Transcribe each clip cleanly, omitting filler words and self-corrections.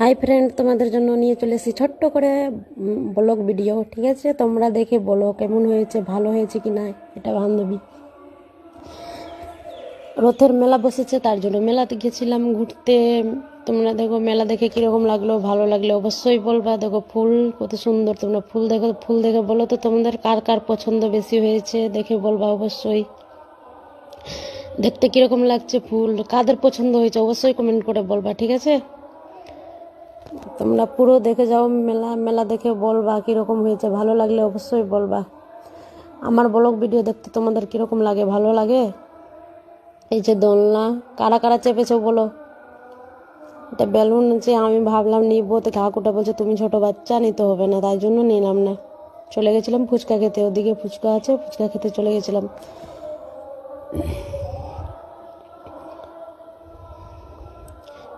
Hi friend, তোমাদের জন্য নিয়ে চলে এসেছি ছোট্ট করে ব্লগ ভিডিও। ঠিক আছে, তোমরা দেখে বলো কেমন হয়েছে, ভালো হয়েছে কি না। এটা বান্ধবী রথের মেলা বসেছে, তার জন্য মেলাতে গেছিলাম ঘুরতে। তোমরা দেখো মেলা দেখে কীরকম লাগলো, ভালো লাগলে অবশ্যই বলবা। দেখো ফুল কত সুন্দর, তোমরা ফুল দেখো, ফুল দেখে বলো তো তোমাদের কার কার পছন্দ বেশি হয়েছে, দেখে বলবা অবশ্যই। দেখতে কীরকম লাগছে ফুল, কাদের পছন্দ হয়েছে অবশ্যই কমেন্ট করে বলবা। ঠিক আছে, তোমরা পুরো দেখে যাও মেলা, মেলা দেখে বলবা কীরকম হয়েছে, ভালো লাগলে অবশ্যই বলবা। আমার ব্লগ ভিডিও দেখতে তোমাদের কীরকম লাগে, ভালো লাগে? এই যে দোলনা, কারা কারা চেপেছো বলো। এটা বেলুন আছে, আমি ভাবলাম নিবো, তো কাকুটা বলছে তুমি ছোট বাচ্চা, নিতে হবে না, তাই জন্য নিলাম না। চলে গেছিলাম ফুচকা খেতে, ওদিকে ফুচকা আছে, ফুচকা খেতে চলে গেছিলাম।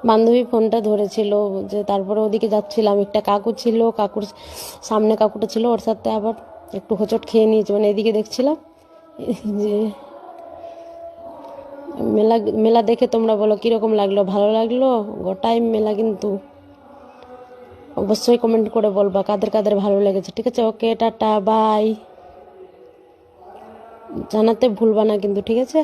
বান্ধবী ফোনটা ধরেছিল, যে তারপরে ওদিকে যাচ্ছিলাম, একটা কাকু ছিল, কাকুর সামনে কাকুটা ছিল, ওর সাথে আবার একটু হোঁচট খেয়ে নিয়েছি, মানে এদিকে দেখছিলাম যে মেলা। মেলা দেখে তোমরা বলো কীরকম লাগলো, ভালো লাগলো? গোটাই মেলা কিন্তু অবশ্যই কমেন্ট করে বলবা কাদের কাদের ভালো লেগেছে। ঠিক আছে, ওকে, টাটা, বাই। জানাতে ভুলবা না কিন্তু, ঠিক আছে।